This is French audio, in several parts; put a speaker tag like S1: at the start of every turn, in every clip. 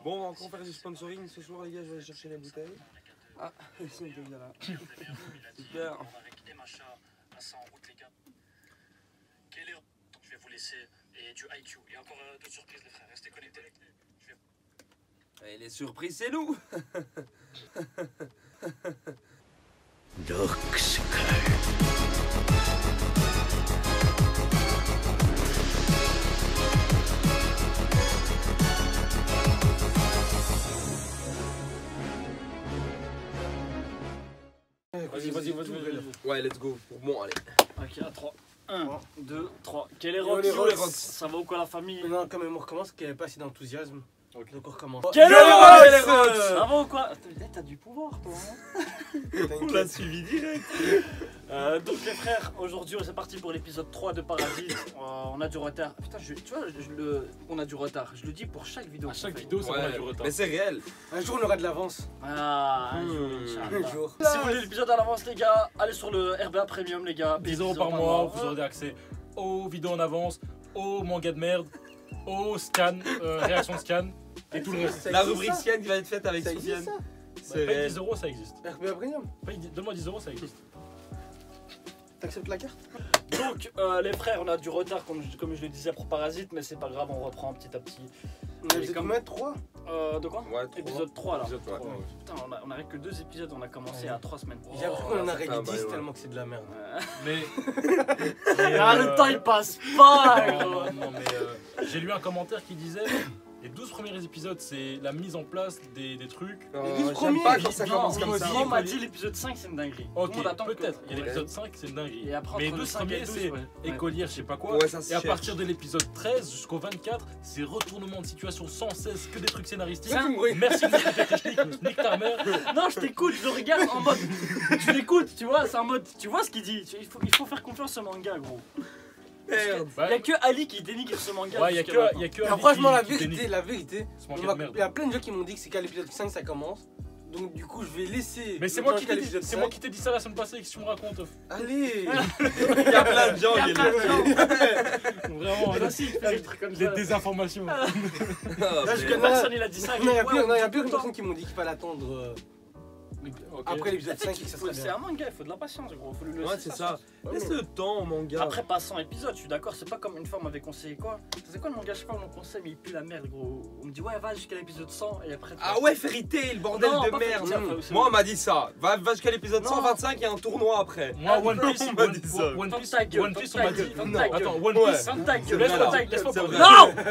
S1: Bon, on va encore faire du sponsoring ce soir, les gars. Je vais aller chercher les bouteilles. Ah, ils sont déjà là. Super.
S2: On va quitter Macha à 100 en route, les gars. Quelle heure je vais vous laisser et du IQ. Et encore d'autres surprises, les frères. Restez connectés.
S1: Et les surprises, c'est nous.
S3: Dark Sky.
S1: Vas-y. Ouais, let's go. Bon, allez.
S4: Ok, à 3. 1, 2, 3. Quel est
S1: Yo,
S4: Rox?
S1: les Rox.
S4: Ça va ou quoi la famille?
S5: Non, quand même, on recommence, qu'il n'y avait pas assez d'enthousiasme.
S1: Ok.
S5: Donc on recommence.
S4: Quel est Rox? Ça va ou quoi? T'as du pouvoir toi, hein?
S1: On l'a suivi direct.
S4: Donc les frères, aujourd'hui c'est parti pour l'épisode 3 de Parasite. On a du retard. Putain, tu vois, on a du retard. Je le dis pour chaque vidéo.
S6: À chaque vidéo, ça va du retard.
S1: Mais c'est réel.
S5: Un jour, on aura de l'avance.
S4: Ah, un jour, Inch'Allah.
S5: Un jour.
S4: Si vous voulez l'épisode à l'avance, les gars, allez sur le RBA Premium, les gars.
S6: 10 € par mois, vous aurez accès aux vidéos en avance, aux mangas de merde, aux scans, réactions de scan et tout le reste.
S1: La rubrique scan qui va être faite avec
S5: Ça existe,
S1: Sofiane.
S5: ça
S1: C'est
S6: Paye
S1: réel.
S6: 10 € ça existe.
S5: RBA Premium.
S6: Donne-moi 10 €, ça existe.
S5: T'acceptes la carte?
S4: Donc les frères, on a du retard comme je le disais pour Parasite, mais c'est pas grave, on reprend petit à petit.
S5: On a épisode combien? 3?
S4: De quoi?
S1: Ouais, 3.
S4: Épisode 3 là.
S1: Épisode 3, ouais.
S4: Putain, on a que 2 épisodes, on a commencé à 3 semaines.
S5: J'ai l'impression qu'on en a
S1: ça fait un
S5: réglé 10
S1: bail, ouais.
S5: tellement que c'est de la merde.
S6: Mais.
S4: Ah, le temps il passe pas, gros.
S6: Non, mais j'ai lu un commentaire qui disait les 12 premiers épisodes, c'est la mise en place des trucs.
S1: J'aime pas quand ça
S4: Non,
S1: commence comme ça.
S4: on m'a dit l'épisode 5 c'est une dinguerie. Tout
S6: Ok,
S4: le monde attend que-
S6: peut-être. Il y a
S4: Ouais.
S6: l'épisode 5, c'est une dinguerie.
S4: Et après,
S6: Mais les
S4: entre le
S6: 12
S4: 5 et
S6: premiers,
S4: le 12,
S6: c'est
S4: ouais.
S6: écolière, je sais pas quoi.
S1: Ouais, ça
S6: Et
S1: se
S6: à
S1: cherche.
S6: partir de l'épisode 13 jusqu'au 24, c'est retournement de situation sans cesse, que des trucs scénaristiques.
S4: Ça,
S6: Merci de m'écouter, technique, nique ta mère.
S4: Non, je t'écoute, je le regarde en mode. Tu l'écoutes, tu vois, c'est en mode. Tu vois ce qu'il dit. Il faut faire confiance au manga, gros.
S1: Merde.
S4: Il y a que Ali qui dénigre ce manga.
S6: Ouais, il y a
S4: jusqu'à
S6: que
S4: maintenant.
S5: Non,
S6: Ali
S5: franchement,
S6: qui dénigre
S5: la vérité,
S6: ce
S5: on
S6: manga
S5: va-
S6: de merde.
S5: il y a plein de gens qui m'ont dit que c'est qu'à l'épisode 5 ça commence. Donc du coup, je vais laisser.
S6: Mais c'est
S5: le
S6: moi
S5: temps
S6: qui
S5: jusqu'à
S6: t'ai dit,
S5: l'épisode
S6: c'est moi
S5: 5.
S6: qui t'ai dit ça la semaine passée, qu'est-ce que tu me racontes?
S5: Allez.
S1: Il y a plein de gens qui
S6: Vraiment,
S4: Toi aussi, tu fais des trucs comme
S6: des
S4: ça.
S6: désinformations.
S5: Là, je connais-
S4: Personne il a dit ça.
S5: Non, il y a plus
S4: Ouais,
S5: de
S4: tout le temps.
S5: personnes qui m'ont dit qu'il fallait attendre
S6: Ok.
S5: après l'épisode
S4: En fait,
S5: 5 et que ça serait
S4: c'est
S5: bien.
S4: un manga, il faut de la patience, gros. Faut lui laisser
S1: Ouais, c'est ça. Laisse le temps au manga.
S4: Après, pas 100 épisodes, je suis d'accord, c'est pas comme une fois on m'avait conseillé quoi. C'est quoi le manga, je sais pas, on me conseille, mais il pue la merde, gros. On me dit, ouais, va jusqu'à l'épisode 100 et après.
S1: Ah ouais, Fairy Tail, bordel
S4: Non,
S1: de
S4: pas
S1: merde.
S4: Fairy Tail, c'est
S1: Moi,
S4: bon.
S1: on m'a dit ça. Va jusqu'à l'épisode
S4: Non.
S1: 125, il y a un tournoi après.
S6: Moi, One Piece,
S1: On m'a dit ça.
S6: One
S4: Ferme
S6: Piece,
S4: ta gueule,
S6: One Piece, on
S4: ferme
S6: m'a
S4: ta
S6: dit.
S4: gueule,
S6: Non,
S4: ferme ta
S6: attends,
S4: gueule.
S6: One
S1: Ouais.
S6: Piece.
S4: Ferme ta gueule,
S6: Laisse-moi
S4: ferme ta gueule.
S6: laisse-moi
S1: C'est
S6: parler.
S1: vrai.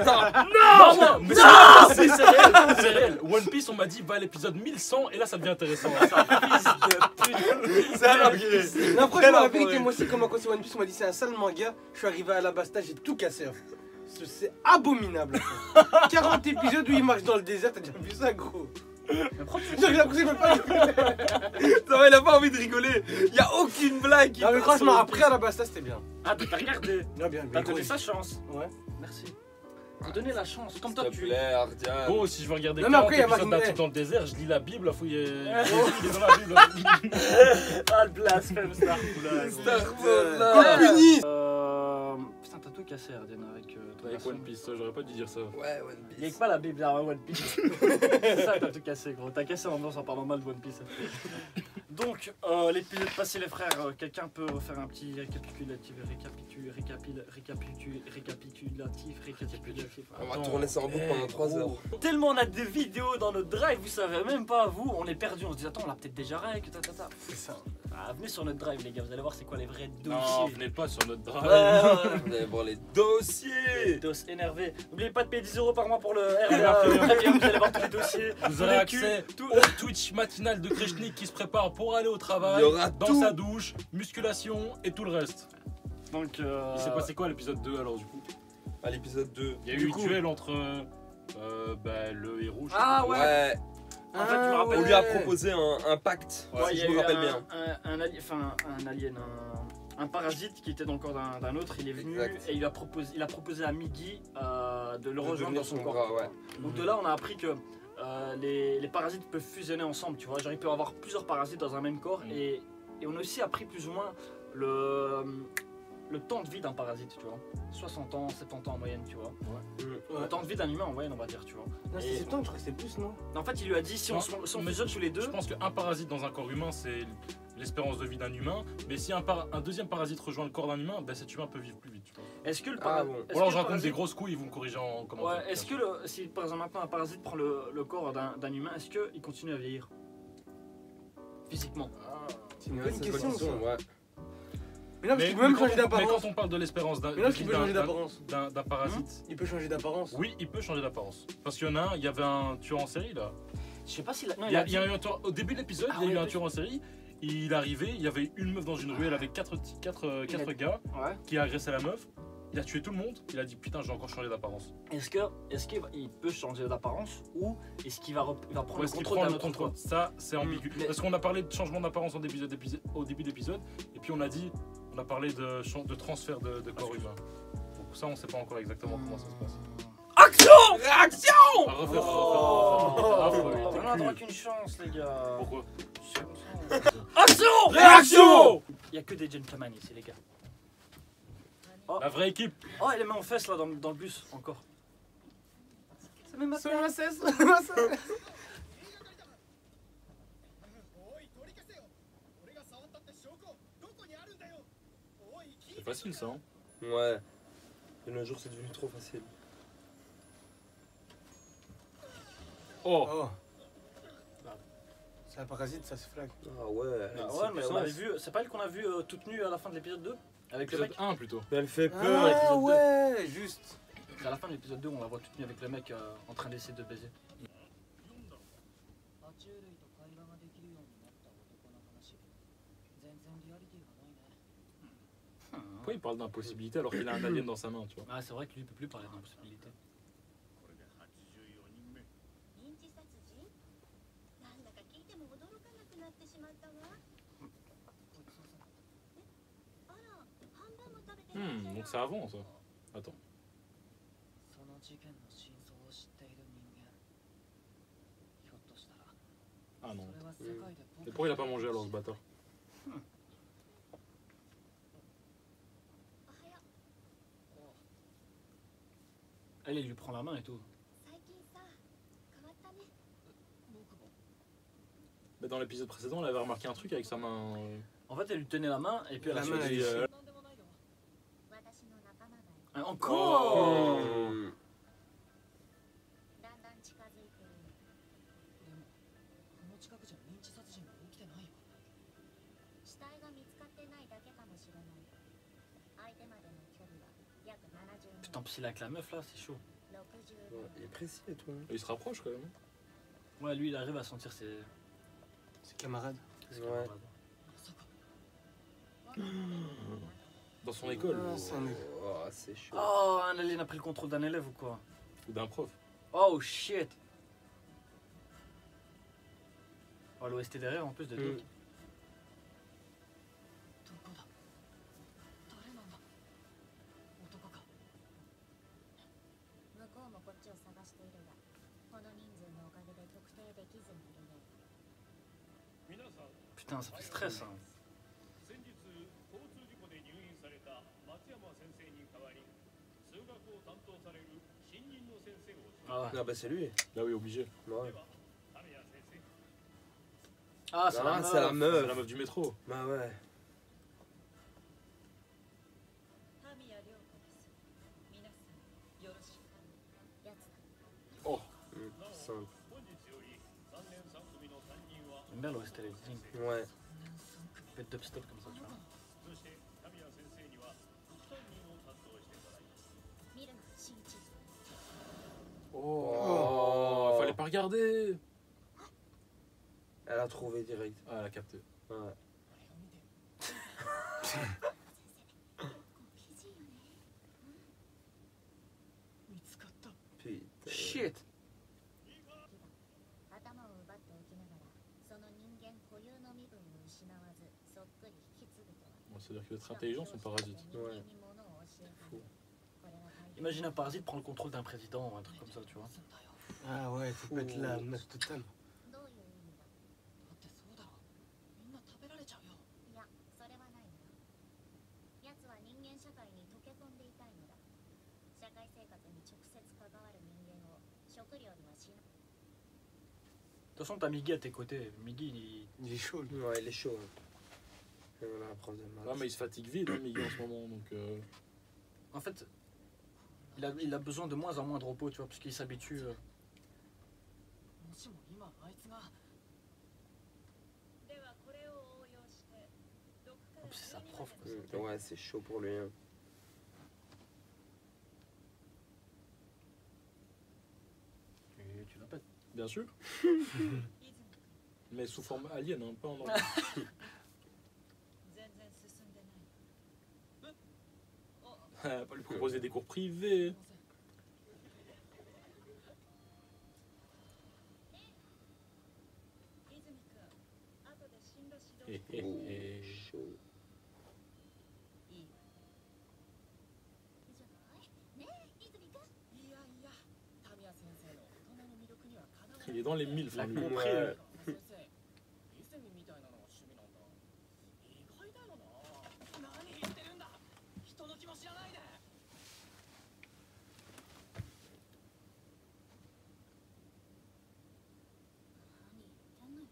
S4: Non!
S6: Mais c'est réel, c'est réel. One Piece, on m'a dit, va à l'épisode 1100 et là, ça devient intéressant.
S1: C'est alors
S5: Non, franchement, la vérité, moi aussi, comme on conseille One Piece, on m'a dit c'est un sale manga. Je suis arrivé à la basta, j'ai tout cassé. C'est abominable. 40 épisodes où il marche dans le désert, t'as déjà vu ça, gros? J'ai l'impression même pas.
S1: Ça va, il a pas envie de rigoler. Il y a aucune blague qui
S5: Non, mais
S1: passe
S5: franchement,
S1: sur
S5: après à la basta, c'était bien.
S4: Ah, t'as regardé.
S5: Non, bien,
S4: T'as
S5: bien.
S4: donné sa chance.
S5: Ouais.
S4: Merci. Faut donner la chance. Comme toi,
S1: S'il te
S4: tu.
S1: plaît, Ardian.
S6: Bon, si je veux regarder
S5: Non, mais
S6: 40
S5: après, il y a
S6: épisodes d'un
S5: Marine-
S6: type dans le désert, je lis la Bible, la fouille. Il est dans la Bible.
S4: Ah, le blasphème, Star.
S1: Starbola.
S5: Puni.
S4: Putain, t'as tout cassé, Arden, avec ton
S6: Avec
S4: garçon.
S6: One Piece, ça, j'aurais pas dû dire ça.
S1: Ouais, One
S4: Il y a
S1: Piece.
S4: que pas la Bible à One Piece. C'est ça que t'as tout cassé, gros. T'as cassé l'ambiance en parlant mal de One Piece. Donc, l'épisode passé, les frères, quelqu'un peut faire un petit récapitulatif.
S1: On va tourner ça en boucle pendant 3 heures.
S4: Tellement on a des vidéos dans notre drive, vous savez même pas, vous, on est perdu. On se dit, attends, on l'a peut-être déjà rec,
S5: C'est ça.
S4: Ah, venez sur notre drive, les gars, vous allez voir c'est quoi les vrais
S6: Non,
S4: dossiers.
S6: venez pas sur notre drive.
S1: Vous allez voir les dossiers.
S4: Dos énervé. N'oubliez pas de payer 10 € par mois pour le RBA. Vous allez voir tous les dossiers.
S6: Vous aurez
S4: les
S6: accès
S4: culs, tout.
S6: au Twitch matinal de Kreshnik qui se prépare pour aller au travail,
S1: Il y aura
S6: dans
S1: tout.
S6: sa douche, musculation et tout le reste.
S4: Donc,
S6: Il s'est passé quoi à l'épisode 2 alors du coup?
S1: À l'épisode 2.
S6: Il y a
S5: Du
S6: eu
S5: coup-
S6: un duel entre le héros. je sais
S4: Ah
S6: pas.
S1: Ouais.
S4: En fait, je me rappelle.
S1: On lui a proposé un pacte,
S6: Ouais,
S4: Ouais, il
S1: si
S4: y a
S1: je me
S4: eu
S1: rappelle bien.
S4: un alien, un parasite qui était dans le corps d'un autre. Il est venu
S1: Exact.
S4: et il a proposé à Miggy de le rejoindre
S1: devenir
S4: dans son
S1: son
S4: corps.
S1: bras, ouais.
S4: Donc de là, on a appris que les parasites peuvent fusionner ensemble, tu vois. Genre, il peut y avoir plusieurs parasites dans un même corps.
S6: Mm.
S4: Et on a aussi appris plus ou moins le temps de vie d'un parasite, tu vois. 60 ans, 70 ans en moyenne, tu vois.
S5: Ouais.
S4: Le temps de vie d'un humain en moyenne, on va dire, tu vois.
S5: Non, c'est 7 ans, je crois que c'est plus, non?
S4: En fait, il lui a dit si on fusionne tous les deux.
S6: Je pense qu'un parasite dans un corps humain, c'est l'espérance de vie d'un humain. Mais si un deuxième parasite rejoint le corps d'un humain, ben cet humain peut vivre plus vite. Tu vois.
S4: Est-ce que le
S1: Ah
S4: parasite.
S1: bon.
S6: Ou alors je raconte des grosses couilles, vous me corrigez en commentaire.
S4: Ouais, est-ce que si par exemple maintenant un parasite prend le corps d'un humain, est-ce qu'il continue à vieillir physiquement?
S5: C'est une
S1: Ouais,
S5: bonne
S1: c'est une
S5: question,
S1: bonne
S5: ça.
S1: ouais.
S5: Mais non, parce
S6: Mais,
S5: qu'il peut même
S6: mais
S5: changer
S6: mais
S5: d'apparence.
S6: quand on parle de l'espérance d'un
S5: Mais non, parce qu'il peut changer d'apparence.
S6: d'un parasite,
S5: Il peut changer d'apparence.
S6: oui, il peut changer d'apparence. Parce qu'il y en a un, il y avait un tueur en série là.
S4: Je sais pas si. Non,
S6: Il y a eu un tueur, au début de l'épisode,
S4: Ah
S6: il y a eu
S4: ouais,
S6: un tueur en série. Il arrivait, il y avait une meuf dans une ruelle avec 4 gars
S4: Ouais.
S6: qui a agressé la meuf. Il a tué tout le monde. Il a dit putain, j'ai encore changé d'apparence.
S4: Est-ce qu'il peut changer d'apparence ou est-ce qu'il va prendre
S6: Ou
S4: le
S6: est-ce qu'il
S4: contrôle
S6: prend
S4: d'un
S6: le
S4: autre
S6: contrôle?
S4: corps?
S6: Ça, c'est ambigu.
S4: Mais-
S6: Parce qu'on a parlé de changement d'apparence au début d'épisode. Et puis on a parlé de transfert de corps humain. Donc ça, on sait pas encore exactement comment ça se passe.
S4: Action! Réaction!
S6: À refaire, à refaire.
S4: On a droit qu'une chance, les gars.
S6: Pourquoi?
S4: C'est comme ça. Action!
S6: Réaction!
S4: Il y a que des gentlemen ici, les gars.
S6: La vraie équipe.
S4: Oh, il est mains en fesses là dans le bus, encore. Ça met ma
S5: C'est ma cesse.
S6: C'est facile ça. Hein.
S1: Ouais. De nos jours, c'est devenu trop facile.
S6: Oh.
S5: Oh. C'est un parasite, ça se flaque.
S1: Ah ouais.
S4: Ah
S1: c'est
S4: ouais, mais on
S1: puissant.
S4: avait vu. C'est pas elle qu'on a vu toute nue à la fin de l'épisode 2? Avec le
S6: Épisode
S4: mec?
S6: 1 plutôt.
S1: Mais elle fait peur.
S5: Ah
S4: épisode
S5: ouais, juste.
S4: C'est à la fin de l'épisode 2, on la voit toute nue avec le mec en train d'essayer de baiser.
S3: 爬虫類と会話ができるようになった男の話全然リアリティがないね
S6: Pourquoi il parle d'impossibilité alors qu'il a un alien dans sa main, tu vois?
S4: Ah, c'est vrai que lui il peut plus parler d'impossibilité.
S7: 認知殺人なんだか聞いても驚かなくなってしまったわあら半分も食べてないじゃない
S6: Donc ça avance. Attends.
S3: その事件の真相を知っている人間ひょっとしたら
S6: Ah non.
S3: それは世界で
S6: Et
S3: 僕
S6: pourquoi il a pas mangé alors ce bâtard?
S7: おはよう
S4: Elle, il lui prend la main et tout.
S7: 最近さ変わったね
S3: 僕も
S6: Mais dans l'épisode précédent, elle avait remarqué un truc avec sa main.
S4: En fait, elle lui tenait la main et puis elle a
S5: La
S4: fait
S5: main,
S4: des-
S5: elle-
S3: なんでもないよ
S7: 私の仲間がいる
S4: Ah, encore
S1: Hmm.
S7: だんだん近づいている
S3: でもこの近くじゃ認知殺人が起きてないよ
S7: 死体が見つかってないだけかもしれない相手までの距離は約70
S4: Putain, puis s'il est avec la meuf là, c'est chaud.
S7: 60
S1: Ouais, il est précis et tout. Hein.
S6: Il se rapproche quand même.
S4: Ouais, lui il arrive à sentir ses
S5: C'est camarade.
S1: Ouais.
S4: camarades.
S3: まさか
S6: Dans son école.
S5: Ah, c'est un-
S1: Oh, c'est chaud.
S4: Oh, un alien a pris le contrôle d'un élève ou quoi?
S6: Ou d'un prof.
S4: Oh shit! Oh, l'OST derrière en plus de Doc.
S3: どこだ誰なんだ男か
S7: 向こうもこっちを探しているがこの人数のおかげで特定できずにいるね
S4: Putain, ça fait stress hein.
S2: 先日交通事故で入院された松山先生に代わり数学を担当される新任の先生を
S4: Ah ouais.
S1: Ah bah c'est lui.
S6: Bah oui, obligé.
S1: Ouais.
S2: タメヤ先生
S4: Ah, c'est la
S1: Ah,
S4: meuf.
S1: c'est la
S6: C'est
S1: meuf.
S6: la meuf du métro.
S1: Bah ouais.
S3: タミヤ涼子です皆さんよろしく
S7: やつだ
S6: Oh.
S1: Hmm, simple.
S2: 本日より3年3組の担任は
S4: J'aime bien l'OST, les zing.
S1: Ouais.
S4: Fait dubstep comme ça, tu vois.
S2: そしてタミヤ先生には副担任を担当してもらいます
S7: 見るな新一
S6: Oh. Fallait pas regarder.
S1: Elle a trouvé direct.
S6: Ah, elle a capté.
S1: Ouais.
S7: 美人よね
S3: 見つかった
S1: Putain.
S4: Shit!
S7: 頭を奪っておきながらその人間固有の身分を失わずそっくり引き継ぐとは
S6: Bon, c'est-à-dire qu'il va être intelligent, son parasite.
S7: 人間に物を教えているこれは大変
S4: Imagine un parasite prendre le contrôle d'un président ou un truc comme ça, tu vois.
S3: すんだよ
S5: Ah ouais, ça peut être la meuf totale.
S7: どういう意味だ
S3: だってそうだろみんな食べられちゃうよ
S7: いやそれはないな間社会に溶け込んでいたいのだ。社会生活に直接関わる人間を食料にはしない。
S4: De toute façon, t'as Miggy à tes côtés. Miggy,
S5: Il est chaud, lui.
S1: Ouais, il est chaud. Hein. Et voilà, la prof de maths.
S6: Ouais, mais il se fatigue vite, hein, Miguel, en ce moment. Donc,
S4: en fait, il a besoin de moins en moins de repos, tu vois, parce qu'il s'habitue.
S3: もしも今あいつが
S7: ではこれを応用して6から
S4: C'est sa
S7: 12
S4: prof,
S7: までの
S4: quoi.
S1: Ouais, c'est chaud pour lui. Hein.
S4: Et tu l'appelles.
S6: bien sûr.
S7: 泉
S6: Mais sous forme alien, hein, pas en normal.
S7: 全然進んでない。
S6: Pas lui proposer des cours privés.
S7: 泉君、後で進路指導
S6: Eh,
S7: して
S6: eh,
S1: Oh,
S6: eh.
S1: chaud.
S7: いい。いいじゃない。ねえ、泉君。
S3: いやいやタミヤ先生の大人の魅力にはかなわない
S6: Il est dans les mille,
S4: La
S6: enfin, lui.
S4: compris.
S1: Ouais.
S3: 先生泉みたいなのが趣味なんだ意外だよな何言ってるんだ人の気も知らないで
S7: 何言ってんのよ。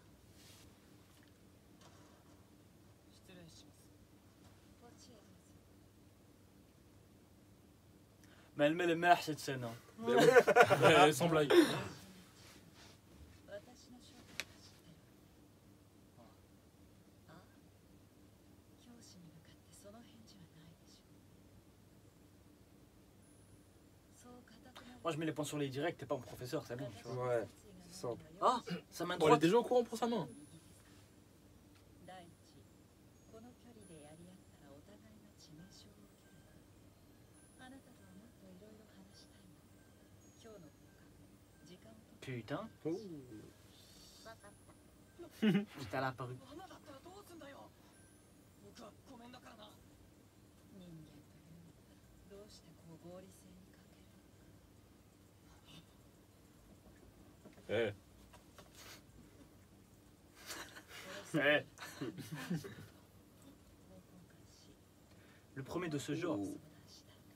S3: 失礼します
S7: こっちへどうぞ。
S4: Mais elle met les mères cette scène. Hein.
S6: Ouais, sans blague.
S7: 私の正体は知ってる。ああ、教師に向かってその返事はないでしょう。そう固くなる。
S4: Moi, je mets les points sur les directs, t'es pas mon professeur, c'est bon, tu vois.
S1: Ouais, simple.
S4: Ah, sa main
S6: Bon, elle est
S4: droite.
S6: déjà au courant pour sa main.
S7: 第一、この距離でやり合ったらお互いが致命傷を受けるわ。あなたとはもっといろいろ話したいの。今日の放課後、時間を取って。
S4: Putain,
S1: Oh.
S7: わかった。
S4: putain, elle a apparu.
S3: 罠だったらどうすんだよ僕はごめんだからな
S7: 人間というのはどうしてこう合理性に欠けるのか。
S6: Eh.
S4: Eh,
S7: 方向監視、
S4: le premier de ce genre.
S1: Oh.
S7: 相談したいから。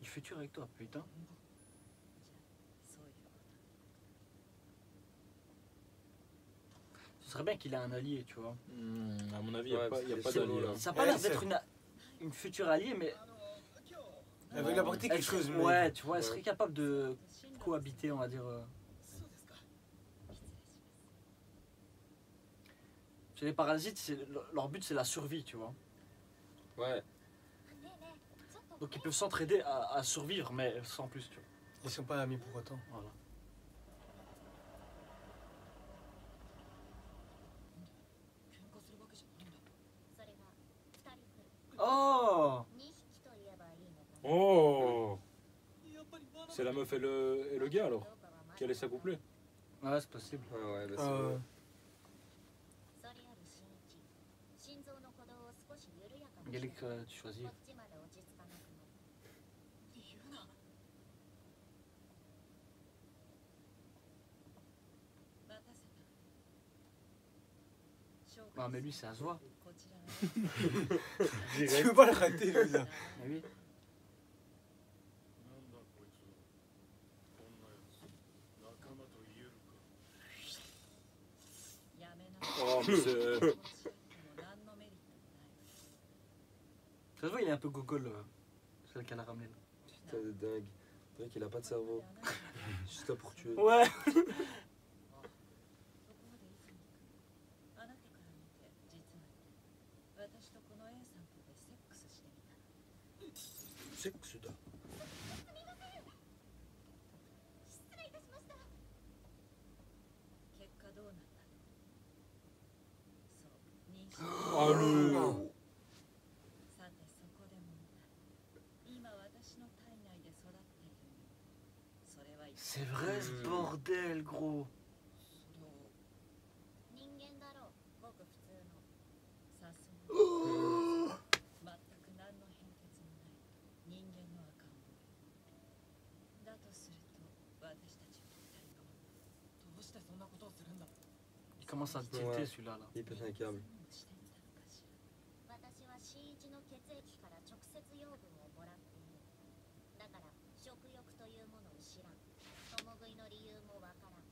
S4: Il fait tuer avec toi, putain.
S7: じゃあ、そういうこと。
S4: Ce serait bien qu'il ait un allié, tu vois.
S6: À mon avis, il n'y
S1: Ouais,
S6: a pas, y a
S1: c'est
S6: pas
S1: solo,
S6: d'allié.
S1: là.
S6: Hein.
S4: Ça a pas
S5: Ouais,
S4: l'air
S5: c'est-
S4: d'être une future alliée, mais.
S5: Elle veut lui apporter quelque chose, mais.
S4: Ouais, tu vois, elle
S1: Ouais.
S4: serait capable de
S7: 進路
S4: cohabiter, on va dire.
S3: そうですか
S7: 失礼します。
S4: Chez les parasites, leur but c'est la survie, tu vois.
S1: Ouais.
S7: ねえねえ、ちょっと。
S4: Donc ils peuvent s'entraider à survivre, mais sans plus, tu vois.
S5: Ils sont pas amis pour autant.
S4: Voilà.
S3: 喧嘩するわけじゃないんだ
S7: それが2人来る。
S4: Oh
S7: 2匹と言えばいいのかな。
S6: Oh
S3: やっぱり罠だ
S6: C'est la meuf et le gars alors
S7: どうかはまだ
S6: qui allait s'accoupler.
S4: Ouais, c'est possible.
S1: Ouais, ouais, bah c'est
S5: Euh,
S1: vrai.
S7: それより新一、心臓の鼓動を少し緩やかに
S4: Gallic,
S7: して
S4: tu choisis.
S7: こっちまで落ち着かなくなる。
S3: 言うな
S7: 待たせた。紹介
S4: Ah, mais lui, c'est Azwa.
S7: こちらは
S5: tu peux pas le rater, lui, ça.
S4: Mais oui.
S2: なんだこいつこんなやつ仲間と言えるか
S7: やめなさい。
S6: Oh, mais c'est.
S7: 持ち合っても何のメリットもない。
S4: Ça se voit, il est un peu gogol, celle qu'elle a ramené là.
S1: Putain de dingue. On dirait qu'il a pas de cerveau. Juste là pour tuer.
S4: Ouais
S7: ところで泉君、あなたから見て実はね、私とこの A さんとでセックスしてみたの。
S1: C'est que c'est
S7: 失礼いたしました。結果どうなったの？そう、妊娠。
S6: Oh le.
S7: さてそこで問題。今私の体内で育っているの。それは一
S4: C'est vrai ce bordel, gros.
S3: それを
S7: 人間だろう。ごく普通の。さすが。全く何の変哲もない人間の赤ん坊よ。だとすると私たちは一体どう。
S3: どうしてそんなことをするんだ
S4: Il commence à tilter
S1: Ouais.
S4: celui-là. Là.
S1: Il pète un câble.
S7: してみたのかしら。私は新一の血液から直接養分をもらっている。だから食欲というものを知らん。共食いの理由もわからん。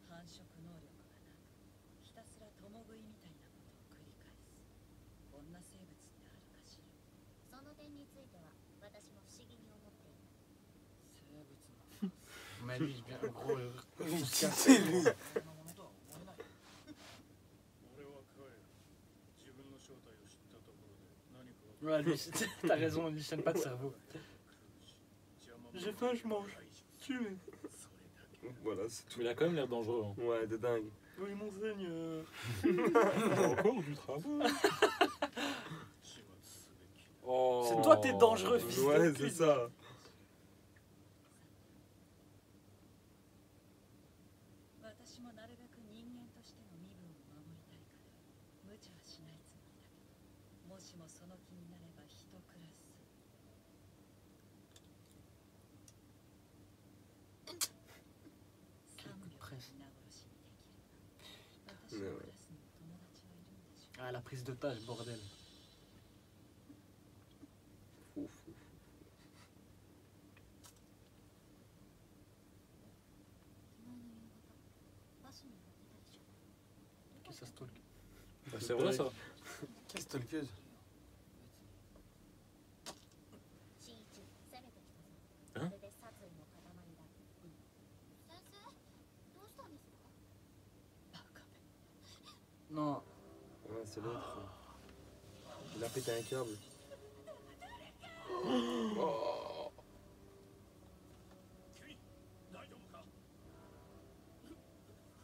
S8: 繁殖能力がなく、ひたすら共食いみたいなことを繰り返す。こんな生物ってあるかしら。
S7: その点については私も不思議に思っている。
S8: 生物の
S4: Mais lui, il vient gros.
S5: C'est lui.
S2: 俺は帰る。自分の正体を知ったところで何か
S4: Ouais, lui, t'as raison, il ne chaîne pas de cerveau. J'ai faim, je mange. Tuez.
S1: Voilà, c'est tout.
S6: Mais il a quand même l'air dangereux. Hein.
S1: Ouais, de dingue.
S4: Oui, mon seigneur.
S6: Encore du travail. Oh.
S4: C'est toi, t'es dangereux, fils
S1: Ouais,
S4: de
S1: c'est
S4: pute.
S1: ça.
S8: 私もなるべく人間としての身分を守りたいから無茶はしないつもりだけど、もしもその気になれば一クラス3秒皆殺しにできる。私のクラスにも友達はいるんでしょう。
S4: Ah, la prise d'otage, bordel.
S1: Fou, fou.
S7: 昨日の夕方バスに乗ってたでしょ。
S4: Qu'est-ce que ça se talk?
S6: Bah, c'est vrai ça.
S5: Qu'est-ce que talkeuse?
S7: 新一攻めてきたぞ。
S6: え
S7: まるで殺意の塊だ。先生、どうしたんですか？
S4: Non.
S1: Ouais, c'est l'autre. Il a pété un câble.
S2: 大丈夫か？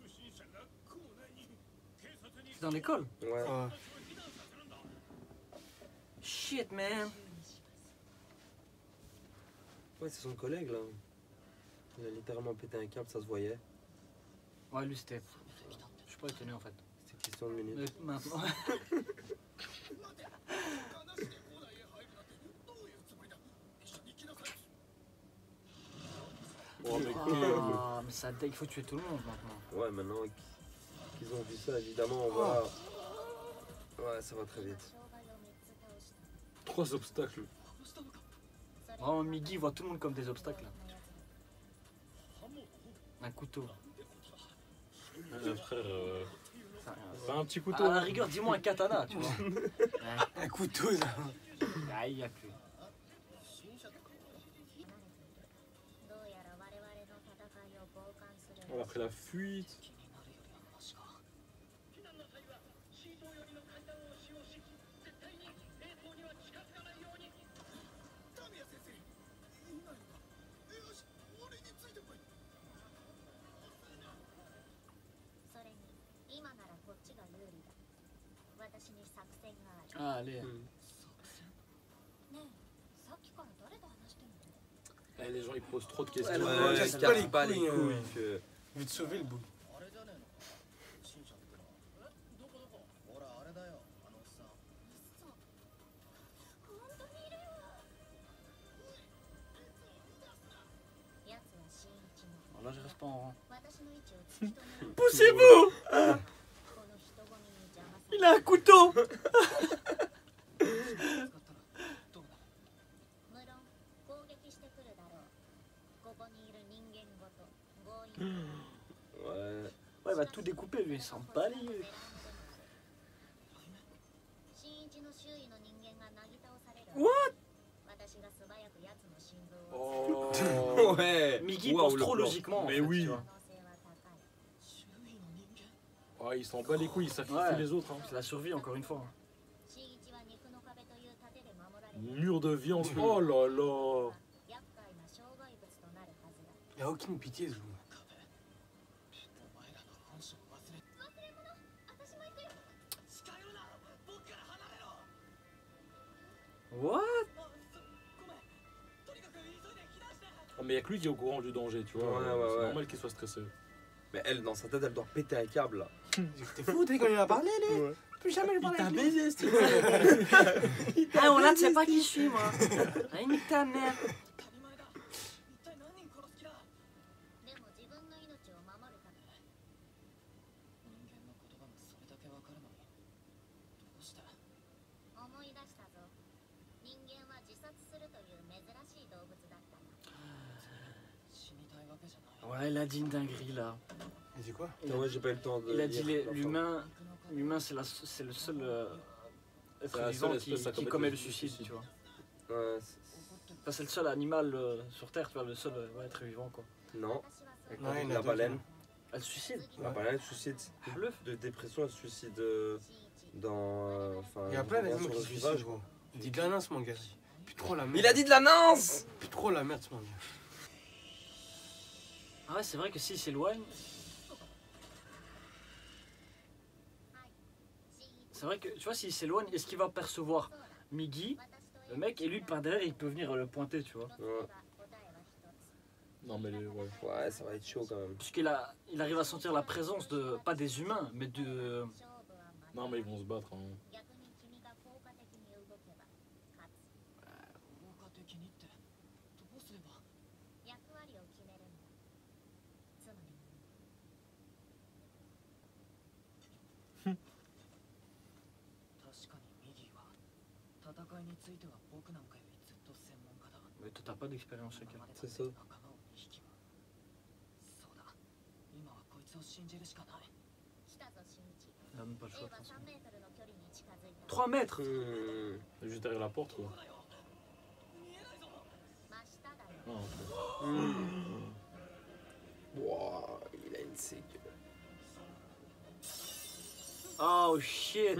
S2: 不審者が校内に警察に
S4: C'est dans l'école?
S1: Ouais.
S5: Ah.
S2: 避難させるんだ。
S4: Shit, man.
S1: Ouais, c'est son collègue là. Il a littéralement pété un câble, ça se voyait.
S4: Ouais, lui, c'était. Je suis pas étonné en fait.
S1: C'est question de minutes.
S4: Mais maintenant.
S6: Oh, mais
S4: Ah, mais ça, il faut tuer tout le monde maintenant.
S1: Ouais, maintenant qu'ils ont vu ça, évidemment, on va. Ouais, ça va très vite.
S6: 3 obstacles.
S4: Vraiment, Miggy voit tout le monde comme des obstacles. Là. Un couteau.
S6: Frère,
S4: Enfin,
S6: pas un petit couteau.
S4: à la rigueur, dis-moi un katana, tu vois.
S5: Un couteau, ça.
S4: Ah, il y a plus.
S7: どうやら我々の戦いを傍観する。
S6: On a pris la fuite.
S2: 避難の際はシート寄りの階段を使用し、絶対に兵塔には近づかないように。タミヤ先生、いないのか？よし、俺についてこい。
S7: それに今ならこっちが有利だ。私に作戦がある。
S4: Ah, allez.
S7: ねえ、さっきから誰と話してんの？
S6: Eh, les gens ils posent trop de questions.
S4: Ouais,
S1: Ouais,
S5: casse
S1: casse
S5: pas
S1: pas
S5: les
S1: les
S5: couilles,
S1: couilles. que-
S5: Je vais te sauver le bout.
S3: あれじゃねえのか？不審者ってのは。どこどこ？ほらあれだよ、あのおっさん。
S7: そう。本当にいるよ。やつは新一の。
S4: Bon, là, je reste pas en rang.
S7: 私の位置を突き止める。
S4: Poussez-vous!
S7: この人混みに邪魔さ
S4: Il
S7: れ
S4: a un couteau!
S7: 無論攻撃してくるだろう。ここにいる人間ごと強引
S1: Ouais.
S4: Ouais, il va tout découper, lui, il s'en bat les yeux.
S7: 新一の周囲の人間がなぎ倒される。
S4: What?
S7: 私が素早くやつの心臓を
S6: Oh.
S1: Ouais.
S4: Miggy
S1: Waouh,
S4: pense
S1: le
S4: trop
S1: plan.
S4: logiquement. en
S6: Mais
S4: fait,
S6: oui.
S4: tu
S7: 可
S4: vois.
S7: 能性は高い。
S6: Ah, il s'en bat les couilles, il sacrifie
S4: Ouais.
S6: les autres. Hein.
S4: C'est la survie, encore une fois.
S7: 新一は肉の壁という盾で守られている。
S6: Mur de viande. Oh là là.
S7: 厄介な障害物となるはずだ。
S5: Il a aucune pitié, ce bout.
S3: お前らの本性を忘れ。
S7: 忘れ物。私も行くよ。
S3: 近寄るな。僕から離れろ。
S4: What?
S3: あ、ごめん。とにかく急いで避難して。
S6: Ah, mais il y a que lui qui est au courant du danger, tu vois.
S1: Ouais, ouais,
S6: C'est
S1: ouais.
S6: normal qu'il soit stressé.
S1: Mais elle, dans sa tête, elle doit péter un câble là.
S5: T'es fou, t'es quand il a parlé, lui. Plus jamais je parle avec lui.
S1: baisé, Steve.
S4: Ah, on là, tu sais pas qui je suis, moi. Ah, nique ta mère.
S3: 当たり前だ。一体何人殺す気だ。
S7: でも自分の命を守るため。
S3: 人間の言葉がそれだけわかるのに。どうして？
S7: 思い出したぞ。
S4: Ouais, il a dit une dinguerie là.
S5: Il dit quoi?
S1: Putain, ouais, j'ai pas eu le temps de.
S4: Il a dit
S1: lire la fin.
S4: l'humain c'est le seul être
S6: la
S4: vivant
S6: seule
S4: qui
S6: espèce à commettre
S4: commet
S6: le
S4: le suicide,
S6: suicide.
S4: tu vois.
S1: Ouais,
S4: Enfin, c'est le seul animal sur Terre, tu vois, le seul être vivant quoi.
S1: non.
S5: Non, il y en a
S1: La
S5: d'autres,
S1: baleine.
S4: Elle se suicide.
S1: La baleine se suicide.
S4: Tu bluffes.
S1: De dépression, elle se suicide dans. Enfin,
S5: Il y a plein
S1: dans
S5: d'animaux
S1: sur
S5: qui
S1: le
S5: se
S1: rivage.
S5: suicident, gros. Il dit de la mince, mon gars. Puis trop la merde.
S1: Il a dit de la nance.
S5: Puis trop la merde, mon gars.
S4: Ah ouais, c'est vrai que s'il s'éloigne. C'est vrai que, tu vois, s'il s'éloigne, est-ce qu'il va percevoir Miggy, le mec, et lui par derrière il peut venir le pointer, tu vois.
S1: Ouais.
S6: Non, mais ouais.
S1: Ouais, ça va être chaud quand même.
S4: Puisqu'il il arrive à sentir la présence de, pas des humains, mais de.
S6: Non, mais ils vont se battre. Hein.
S3: 効果的にってどうすれば。
S7: 役割を決めるんだ。つまり
S3: 確かにミギーは戦いについては僕なんかよりずっと専門家だ。
S4: Mais toi, t'as pas d'expérience chacun.
S1: C'est ça.
S3: 仲間を2匹も。そうだ。今はこいつを信じるしかない。
S7: 来たぞ新一。
S4: Il a même pas le
S7: A
S4: choix.
S7: は3メートルの距離に近づいた。
S4: 3 mètres.
S6: Juste derrière la porte, quoi.
S7: 真下だよ。
S6: Ah, ok.
S1: Wow, il a une ségue.
S4: Oh shit.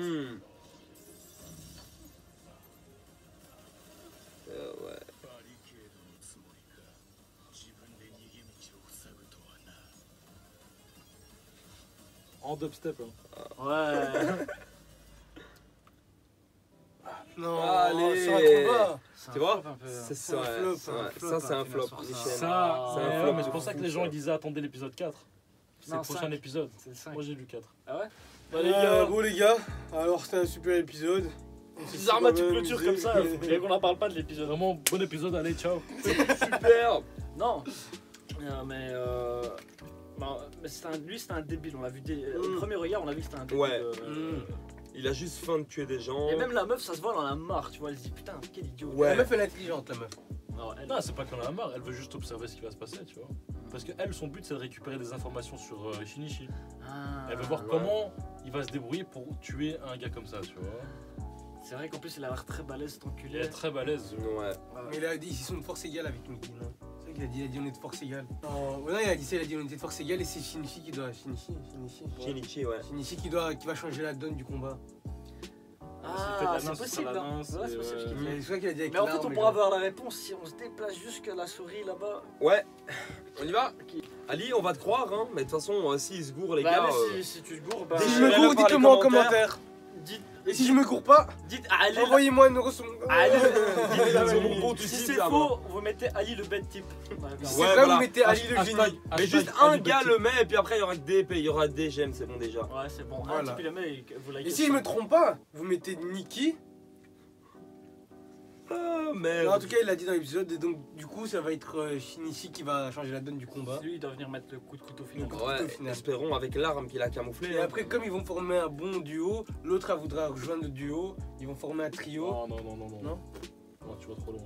S1: Ouais.
S6: En dubstep, hein.
S4: Ouais.
S5: Non,
S1: Allez.
S5: c'est un combat.
S4: C'est
S1: Tu
S4: un
S1: vois
S4: flop un peu.
S1: C'est
S5: C'est un
S1: ça,
S5: flop,
S1: ouais.
S5: c'est un
S1: Ouais,
S4: flop,
S1: ça c'est
S4: hein,
S1: un
S4: qui
S1: flop.
S4: vient sur
S1: Michel.
S4: ça.
S6: Ça,
S1: c'est un
S6: ouais,
S1: flop
S6: mais
S1: de
S6: c'est pour ça que
S1: fou,
S6: les gens
S1: ça.
S6: ils disaient attendez l'épisode 4. C'est
S4: Non,
S6: le prochain
S4: 5.
S6: épisode.
S4: C'est le 5.
S6: Moi j'ai lu 4.
S4: Ah ouais. Bah les gars.
S5: Bon les gars, alors c'était un super épisode.
S4: Bizarrement tu clôtures comme ça. Et qu'on en parle pas de l'épisode.
S6: Vraiment bon épisode, allez, ciao.
S1: Super.
S4: Non. Non, mais lui c'était un débile. On l'a vu au premier regard, on a vu que c'était un débile.
S1: Ouais. Il a juste faim de tuer des gens.
S4: Et même la meuf, ça se voit, elle en a marre, tu vois. Elle se dit putain, quel idiot.
S1: Ouais.
S5: La meuf elle est intelligente, la meuf.
S4: Non, elle-
S6: Non, c'est pas qu'elle en a marre, elle veut juste observer ce qui va se passer, tu vois. Parce que elle, son but c'est de récupérer des informations sur Shinichi.
S4: Ah,
S6: Elle veut voir
S1: ouais.
S6: comment il va se débrouiller pour tuer un gars comme ça, tu vois.
S4: C'est vrai qu'en plus, il a l'air très balèze, cet
S6: Il
S4: enculé.
S6: est très balèze.
S1: Ouais.
S5: Mais il a dit ils sont de force égale avec Mickey, non? C'est vrai qu'il a dit on est de force égale. Non, il a dit ça, il a dit on était de force égale et c'est Shinichi qui doit.
S1: Shinichi, ouais.
S5: Shinichi qui va changer la donne du combat.
S4: Ah,
S6: S'il fait de la
S4: c'est
S6: main,
S4: possible.
S6: sur la
S4: hein.
S6: main,
S4: Ouais, c'est
S6: c'est-
S4: possible ce qu'il dit.
S5: C'est vrai qu'il a dit avec
S4: Mais en fait,
S5: l'arme,
S4: on
S5: les
S4: pourra
S5: gens.
S4: avoir la réponse si on se déplace jusque la souris là-bas.
S1: Ouais. On y va. Ali, on va te croire, hein. Mais de toute façon, s'il se gourre, les
S4: Bah,
S1: gars.
S4: mais si tu te gourres, bah.
S5: Si je
S1: Dites-le
S5: me cours,
S1: par les
S5: dites-le moi en
S1: commentaires.
S5: commentaire.
S4: Dites,
S5: Et si je me cours pas,
S4: dites Ali.
S5: envoyez-moi un euro sur mon.
S4: Ali,
S1: Sur mon compte
S4: si
S1: ici,
S4: c'est
S1: là,
S4: faux, vous mettez Ali le bed type.
S5: C'est
S1: Ouais,
S5: vrai,
S1: voilà.
S5: vous mettez Ali le
S6: Hashtag-
S5: génie.
S1: Mais
S6: hashtag
S1: juste un
S6: Ali
S1: gars
S6: Betty.
S1: le met et puis après il y aura que des il y aura des j'aime, c'est bon déjà.
S4: Ouais, c'est bon.
S5: Voilà.
S4: Un type, il aime et vous likez.
S5: Et si je me trompe pas, vous mettez Nikki.
S1: Ah
S5: Non, en
S1: merde.
S5: tout cas, il l'a dit dans l'épisode, et donc du coup, ça va être Shinichi qui va changer la donne du combat.
S4: Lui, il doit venir mettre le coup de couteau final.
S5: Donc,
S1: Ouais,
S5: au final.
S1: espérons avec l'arme qu'il a camouflé.
S5: Et après, comme ils vont former un bon duo, l'autre elle voudra rejoindre le duo, ils vont former un trio.
S6: Non, non, non, non, non.
S5: Non
S6: Non, tu vas trop loin.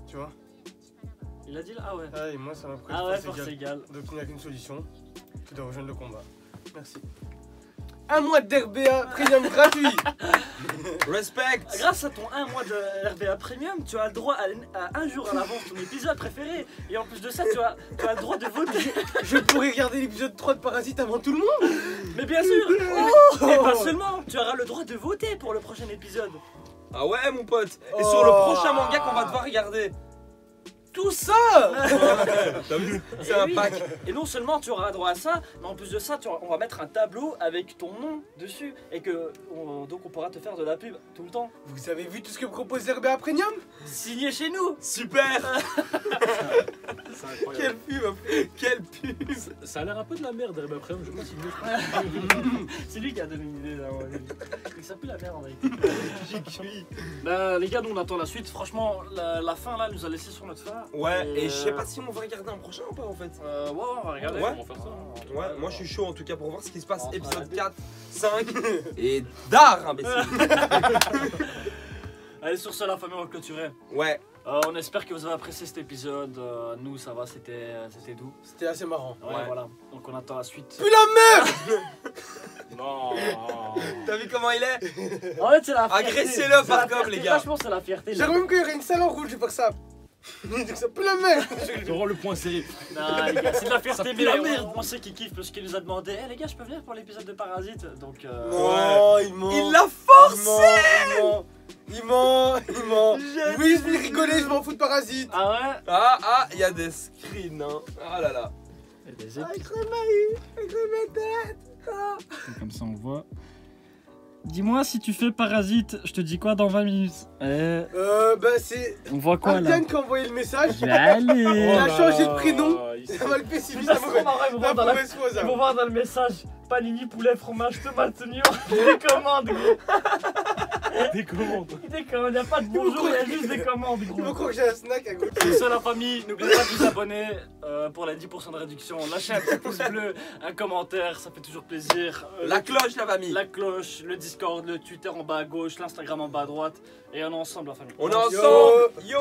S5: Tu vois?
S4: Il a dit là. Ah ouais.
S5: Ah, et moi, ça m'a pris
S4: Ah ouais,
S5: force
S4: force
S5: égale.
S4: égale.
S5: Donc, il n'y a qu'une solution, tu dois rejoindre le combat. Merci. Un mois d'RBA premium gratuit.
S1: Respect.
S4: Grâce à ton 1 mois de RBA Premium, tu as le droit à un jour à l'avance ton épisode préféré. Et en plus de ça, tu as le droit de voter.
S5: Je pourrais regarder l'épisode 3 de Parasite avant tout le monde.
S4: Mais bien sûr. Et pas seulement, tu auras le droit de voter pour le prochain épisode.
S1: Ah ouais mon pote. Et
S5: Oh.
S1: sur le prochain manga qu'on va devoir regarder.
S5: Tout ça.
S1: T'as vu? C'est
S4: Et
S1: un
S4: oui.
S1: pack.
S4: Et non seulement tu auras droit à ça, mais en plus de ça, on va mettre un tableau avec ton nom dessus. Et donc on pourra te faire de la pub tout le temps.
S5: Vous avez vu tout ce que propose RBA Premium?
S4: Signé chez nous.
S1: Super.
S6: C'est incroyable.
S1: Quelle pub. Quelle pub.
S6: Ça a l'air un peu de la merde, Herbe Premium, je sais pas si
S4: C'est lui qui a donné une idée là. Ouais. Il s'appelle la merde en vérité.
S1: J'ai cuit.
S4: Bah, les gars, nous on attend la suite. Franchement, la fin là nous a laissé sur notre fin.
S1: Ouais, et je sais pas si on va regarder un prochain ou pas en fait.
S4: Ouais, on va regarder.
S1: Ouais.
S6: comment faire ça.
S1: Ouais, moi je suis chaud en tout cas pour voir ce qui se passe.
S4: On va
S1: Épisode
S4: regarder.
S1: 4, 5 et d'art imbécile.
S4: Allez, sur ça, la famille, on va clôturer.
S1: Ouais,
S4: On espère que vous avez apprécié cet épisode. Nous, ça va, c'était doux.
S5: C'était assez marrant.
S4: Ouais, voilà. Donc on attend la suite.
S5: Puis la merde.
S6: Non.
S1: T'as vu comment il est?
S4: En fait, c'est la fierté.
S1: Agressez-le
S4: C'est
S1: par
S4: la
S1: contre,
S4: fierté.
S1: les gars.
S4: Franchement, c'est la fierté.
S5: J'ai même qu'il y aurait une salle en rouge, je vais faire ça. Ça pue la merde.
S6: Tu auras le point serré.
S4: Non, les gars, c'est de la
S6: Ça
S4: fierté,
S6: pue
S4: mais
S6: la
S4: on-
S6: merde.
S4: on sait qu'il kiffe parce qu'il nous a demandé les gars, je peux venir pour l'épisode de Parasite. Donc,
S5: Non, il ment.
S1: Il l'a forcé.
S5: Il ment. Oui, je vais rigoler, je m'en fous de Parasite.
S4: Ah ouais.
S1: Ah, il y a des screens, hein. Ah là là.
S4: Comme ça, on voit. Dis-moi si tu fais Parasite, je te dis quoi dans 20 minutes.
S5: Bah c'est
S4: On voit quoi là?
S5: Antoine qui a envoyé le message.
S4: Allez.
S5: Il a changé de prénom.
S6: Il
S5: Ça va le pessimisme.
S4: Ça se trouve, en vrai, ils vont
S5: La
S4: voir dans la-
S5: mauvaise foi, ça.
S4: ils vont voir dans le message panini, poulet, fromage, tomate, oignon. Des commandes, gros.
S6: des commandes.
S4: Des commandes, y a pas de bonjour, y a juste des commandes,
S5: Il faut
S4: gros.
S5: croire que j'ai un snack à côté.
S4: C'est ça la famille, n'oubliez pas de vous abonner pour la 10% de réduction. Lâchez un petit pouce bleu, un commentaire, ça fait toujours plaisir.
S1: La cloche, la famille.
S4: La cloche, le Discord, le Twitter en bas à gauche, l'Instagram en bas à droite. Et on est ensemble la famille.
S1: On est ensemble. Yo.